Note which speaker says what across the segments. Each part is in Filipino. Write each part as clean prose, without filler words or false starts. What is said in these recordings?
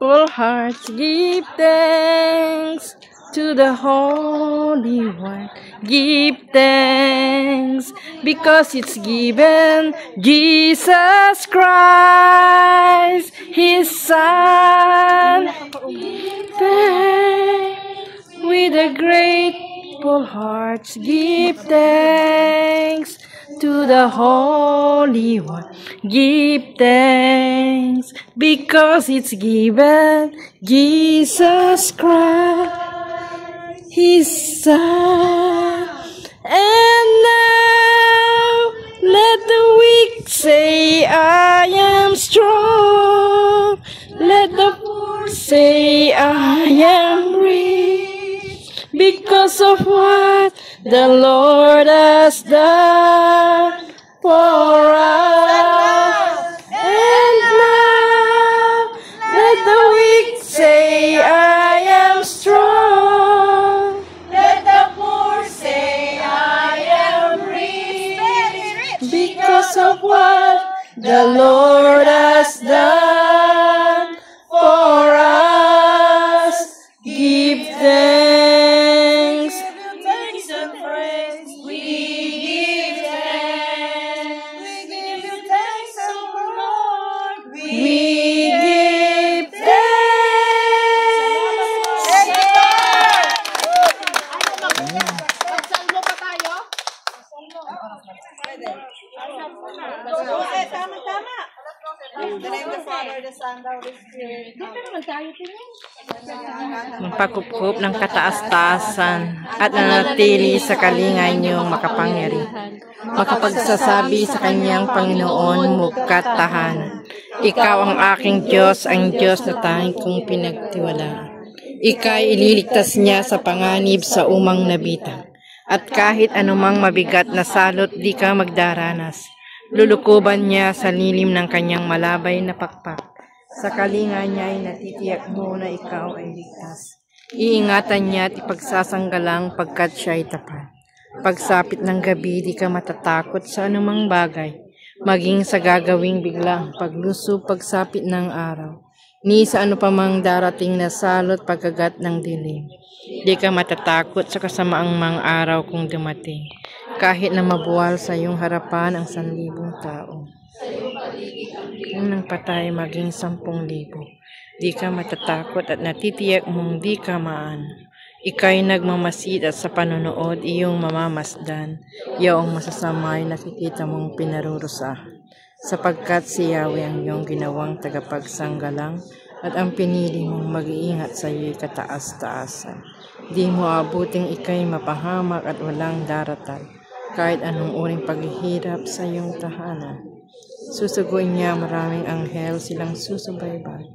Speaker 1: All hearts give thanks to the Holy One. Give thanks because it's given Jesus Christ, His Son. Thanks with a grateful hearts give thanks to the Holy One. Give thanks because it's given Jesus Christ, His Son. And now let the weak say, I am strong. Let the poor say, I am rich, because of what the Lord has done for us. And now let the weak say, I am strong. Let the poor say, I am rich, because of what the Lord has done for us. Give thanks. Thanks and praise. We give thanks. We give you thanks, O Lord. We give thanks.
Speaker 2: Salmo pa tayo? Tama. In the name of the Father, the Son, the Holy Spirit.
Speaker 1: Magpakup ng kataas-taasan at nanatili sa kalingay niyong makapangyarihan. Makapagsasabi sa kanyang Panginoon mukat tahanan. Ikaw ang aking Diyos, ang Diyos na tanging kong pinagtiwalaan. Ika'y ililigtas niya sa panganib sa umang nabitang. At kahit anumang mabigat na salot di ka magdaranas. Lulukuban niya sa lilim ng kanyang malabay na pakpak. Sa kalinga niya ay natitiyak mo na ikaw ay ligtas. Iingatan niya at ipagsasanggalang pagkat siya ay tapat. Pagsapit ng gabi, di ka matatakot sa anumang bagay. Maging sa gagawing biglang paglusob pagsapit ng araw. Ni sa ano pa mang darating na salot pagkagat ng dilim. Di ka matatakot sa kasamaang mga araw kung dumating. Kahit na mabuwal sa iyong harapan ang 1,000 tao. Kung nang patay maging 10,000. Di ka matatakot at natitiyak mong di ka maano. Ika'y nagmamasid at sa panonood iyong mamamasdan. Iyong masasamay nakikita mong pinarurusahan. Sapagkat si Yahweh ang iyong ginawang tagapagsanggalang at ang pinili mong mag-iingat sa iyo'y kataas-taasan. Di mo abuting ika'y mapahamak at walang daratal. Kahit anong uring paghihirap sa iyong tahanan. Susuguin niya maraming anghel silang susubaybay.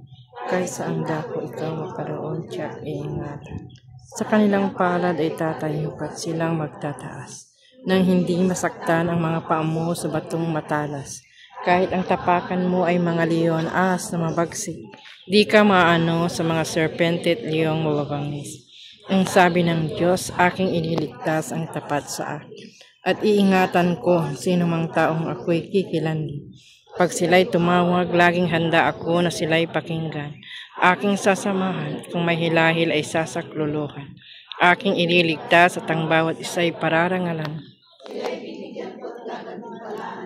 Speaker 1: Kaysa ang dako ikaw makaroon tiyak iingatan. Sa kanilang palad ay tatayo at silang magtataas. Nang hindi masaktan ang mga paa mo sa batong matalas. Kahit ang tapakan mo ay mga leon as na mabagsik. Di ka maano sa mga serpente at leong mababangis. Ang sabi ng Diyos, aking ililigtas ang tapat sa akin. At iingatan ko sino mang taong ako'y kikilanli. Pag sila'y tumawag, laging handa ako na sila'y pakinggan. Aking sasamahan, kung may hilahil ay sasakluluhan. Aking ililigtas at ang bawat isa'y pararangalan.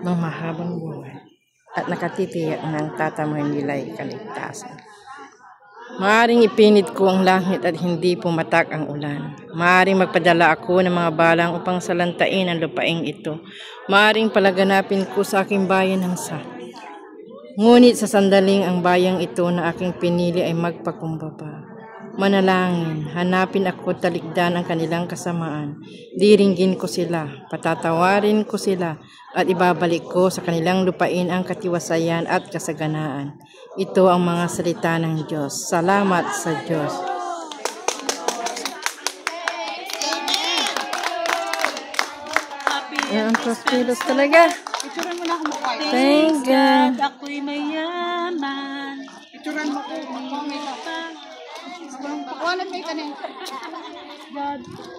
Speaker 1: Ng mahabang buhay. At nakatitiyak ng tatamoy nila'y kaligtasan. Maaring ipinit ko ang langit at hindi pumatak ang ulan. Maaring magpadala ako ng mga balang upang salantain ang lupaing ito. Maaring palaganapin ko sa aking bayan ng sakit. Ngunit sa sandaling ang bayang ito na aking pinili ay magpakumbaba. Manalangin, hanapin ako talikdan ang kanilang kasamaan. Diringgin ko sila, patatawarin ko sila, at ibabalik ko sa kanilang lupain ang katiwasayan at kasaganaan. Ito ang mga salita ng Diyos. Salamat sa Diyos. Ang prospiros talaga.
Speaker 2: Picturean mo na ako mukha.
Speaker 1: Thank God.
Speaker 3: Ako'y mayaman.
Speaker 2: Picturean mo ko. Pakuanan mo yung kanin.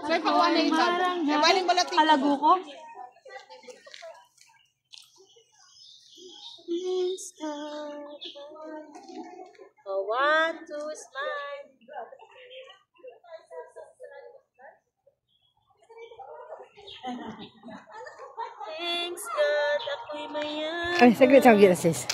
Speaker 2: Sir, pakuanan yung kanin. May baling balating.
Speaker 3: Alago ko? 1, 2, smile. Thanks God, ako'y mayan.
Speaker 1: Ay, saglit sis.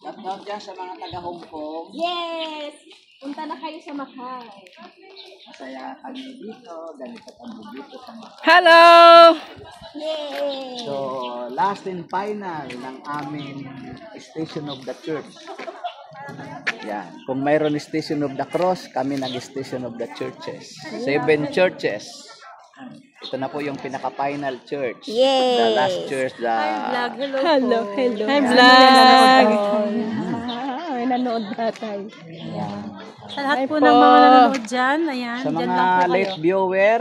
Speaker 4: Shoutout dyan sa mga taga-Hong Kong.
Speaker 2: Yes! Punta na kayo sa Macau.
Speaker 4: Masaya kami dito. Ganito kami dito sa mga.
Speaker 1: Hello!
Speaker 2: Yay!
Speaker 4: So, last and final ng aming Station of the Church. Yan. Kung mayroon Station of the Cross, kami nag-Station of the Churches. 7 churches. Ito na po yung pinaka-final church.
Speaker 2: Yay!
Speaker 4: The last church.
Speaker 3: Hello.
Speaker 1: Hi, vlog!
Speaker 2: May nanood na tayo.
Speaker 3: Sa lahat po ng mga nanonood dyan, ayan,
Speaker 4: Sa
Speaker 3: dyan
Speaker 4: mga
Speaker 3: lang po kayo.
Speaker 4: late viewer,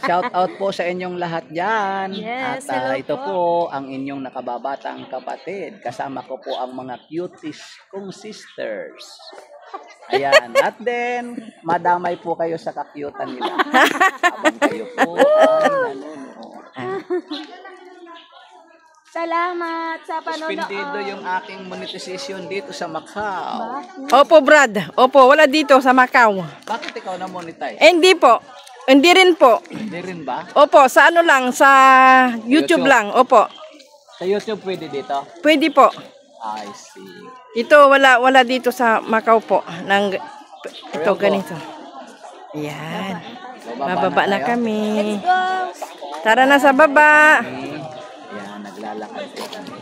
Speaker 4: shout out po sa inyong lahat dyan.
Speaker 3: Yes,
Speaker 4: At
Speaker 3: hello
Speaker 4: ito
Speaker 3: po.
Speaker 4: po ang inyong nakababatang kapatid. Kasama ko po ang mga cuties kong sisters. Ayan. At then, madamay po kayo sa kakyutan nila. Habang kayo po ay nanonood.
Speaker 2: Salamat sa panonood.
Speaker 4: Suspendido yung aking monetization dito sa Macau.
Speaker 1: Opo, Brad. Opo, wala dito sa Macau.
Speaker 4: Bakit ikaw na monetize?
Speaker 1: Hindi po. Hindi rin po.
Speaker 4: Hindi rin ba?
Speaker 1: Opo, sa ano lang, sa YouTube
Speaker 4: YouTube.
Speaker 1: lang. Opo.
Speaker 4: Sa YouTube pwede dito?
Speaker 1: Pwede po.
Speaker 4: I see.
Speaker 1: Ito, wala dito sa Macau po. Ito,
Speaker 4: Real po.
Speaker 1: ganito. Ayan.
Speaker 4: Bababa
Speaker 1: Bababa na
Speaker 4: tayo.
Speaker 1: kami. Tara na sa baba.
Speaker 4: Yan, naglalakad po kami.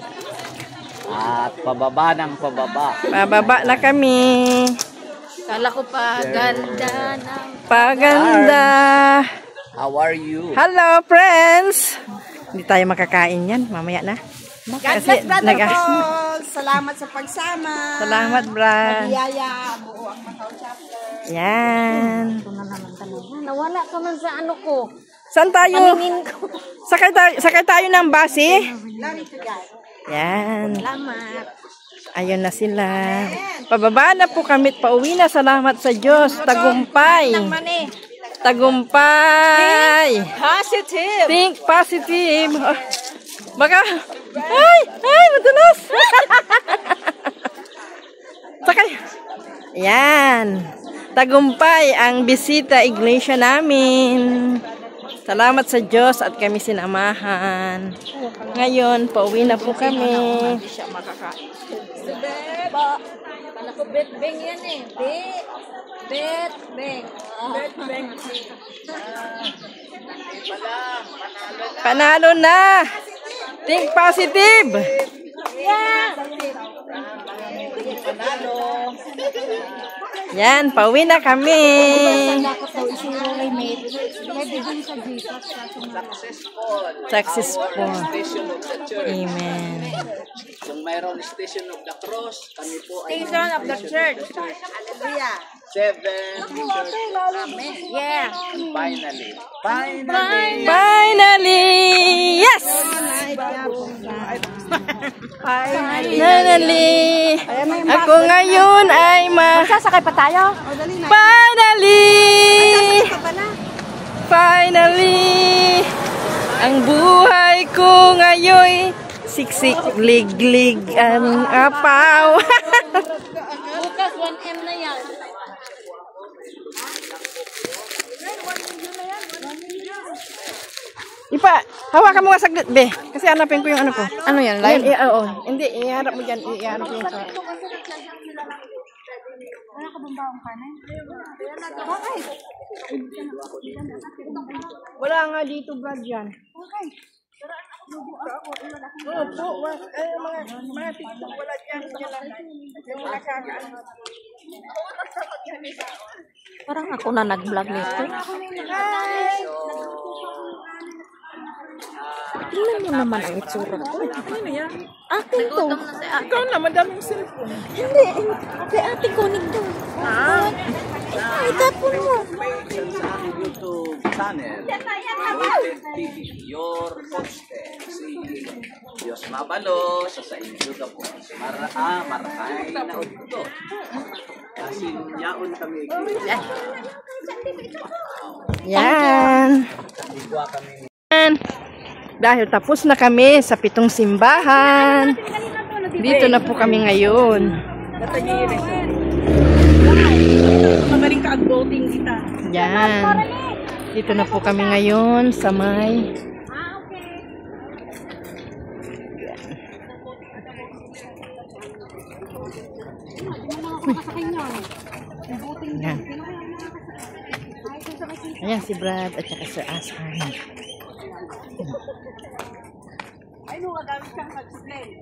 Speaker 4: At pababa ng pababa.
Speaker 1: Bababa na kami.
Speaker 3: Kala ko pa, ganda ng...
Speaker 1: Paganda.
Speaker 4: How are you?
Speaker 1: Hello, friends. Hindi tayo makakain yan. Mamaya na.
Speaker 2: God
Speaker 1: Kasi
Speaker 2: bless, Brother
Speaker 1: nag-
Speaker 2: Paul. Salamat sa pagsama.
Speaker 1: Salamat, Brad.
Speaker 2: Biyaya, buo ang Macau chapter.
Speaker 1: Yan.
Speaker 2: Nawala ka man sa ano ko.
Speaker 1: Saan tayo? Sakay tayo ng base.
Speaker 2: Glory to God.
Speaker 1: Yan.
Speaker 2: Salamat.
Speaker 1: Ayun na sila. Pababa na po kami. Pauwi na. Salamat sa Diyos. Tagumpay.
Speaker 2: Mani.
Speaker 1: Tagumpay.
Speaker 2: Positive.
Speaker 1: Think positive. Oh, baka. Ay, madulas. Sakay. Yan. Tagumpay ang bisita iglesia namin. Salamat sa Diyos at kami sinamahan. Ngayon, pauwi na po kami.
Speaker 2: Kala ko bet-beng yan eh. Bet-beng. Bet-beng.
Speaker 1: Panalo na. Think positive. Yan, pauwi na kami. Successful.
Speaker 4: Station of the Church.
Speaker 1: Amen.
Speaker 4: Kung mayroon Station of the Cross, kami po ay
Speaker 2: Station of the church. Hallelujah.
Speaker 4: 7 church.
Speaker 2: Yeah.
Speaker 4: Finally.
Speaker 1: Finally! Yes! Finally! Ako ngayon ay
Speaker 2: Sasakay pa tayo?
Speaker 1: Finally! Finally! Ang buhay ko ngayon siksik, lig-lig, ang apaw.
Speaker 2: Bukas 1M na yan.
Speaker 1: Ipa, hawakan mo nga saglit, be. Kasi hanapin ko yung ano ko. Ano yan, live? Oo. Hindi, iharap mo dyan. Iharap mo yung sa... Wala nga dito, Brad, yan. Opo, mga TikTok, wala dyan. Yung mga kakaan.
Speaker 3: Parang ako na nag-vlog nito. Tingnan mo naman ang itsura ko.
Speaker 1: Ano yan?
Speaker 3: Akin to.
Speaker 1: Ikaw na, madaming cellphone.
Speaker 3: Hindi. Kay ate ko nito. Ay, tapon mo.
Speaker 4: Sa aming YouTube channel, Rated TV, your footsteps. Diyos mabalo sa inyo ka po. Marahay na udto. Kasi yaon kami.
Speaker 1: Yan. Yan. Dahil tapos na kami sa 7 simbahan. Dito na po kami ngayon.
Speaker 2: Magaling ka ag-voting kita.
Speaker 1: Yan. Dito na po kami ngayon sa may Yan. Ayan si Brad at saka si Ashan.
Speaker 2: Ay, nung gagamit kang mag-explain.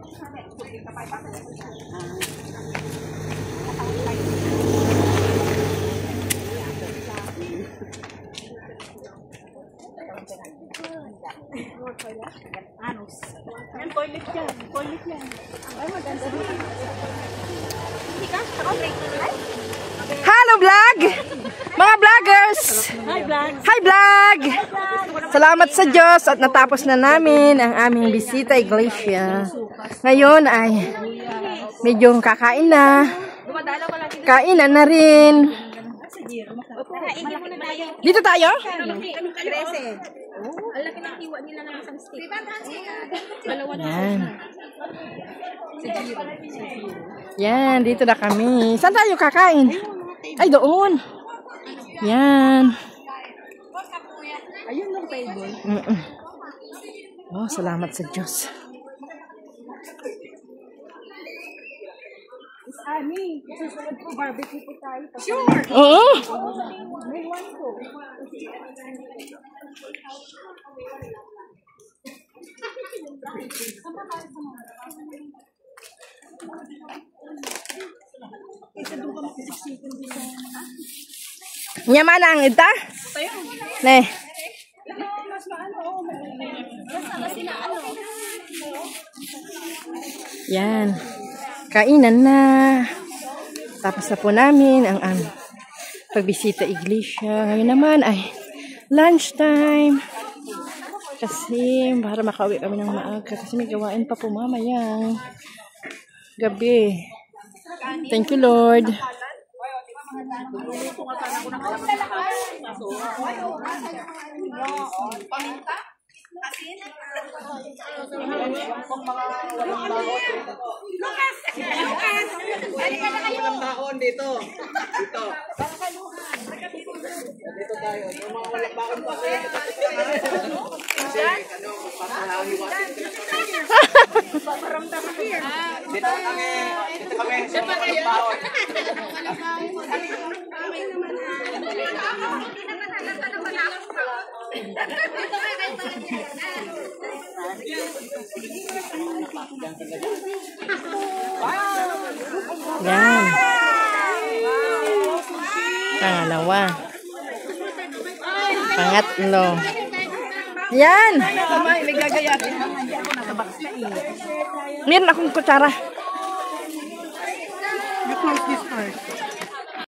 Speaker 2: Yan, toilet yan. Toilet yan. Ay, maganda. Hindi ka?
Speaker 1: Hello vlog! Mga vloggers!
Speaker 2: Hi, vlog.
Speaker 1: Hi vlog! Salamat sa Diyos at natapos na namin ang aming bisita iglesia. Ngayon ay medyo kakain na. Kainan na rin. Dito tayo? Yan. Yan, dito na kami. Saan tayo kakain? Ay, doon. Yan.
Speaker 2: Ayun ang table.
Speaker 1: Oh, salamat sa Diyos.
Speaker 2: Ani, susunod po barbecue po tayo. Sure!
Speaker 1: Oo.
Speaker 2: May one po.
Speaker 1: Nyaman ang ita? Ne. Yan. Kainan na. Tapos na po namin ang pagbisita iglesia. Ngayon naman ay lunchtime. Kasi para makauwi kami ng maaga. Kasi may gawain pa po mamayang gabi. Thank you, Lord.
Speaker 4: Walang taon dito. Dito. Dito tayo. Yung mga walang baon pa kayo. Kasi ano, papahahiwasin. Dito kami. Dito kami. Sa mga walang baon.
Speaker 1: Yan. Pangalawa. Pangatlo. Yan.
Speaker 2: May gagayatin.
Speaker 1: Meron akong kutsara.
Speaker 2: You close this first.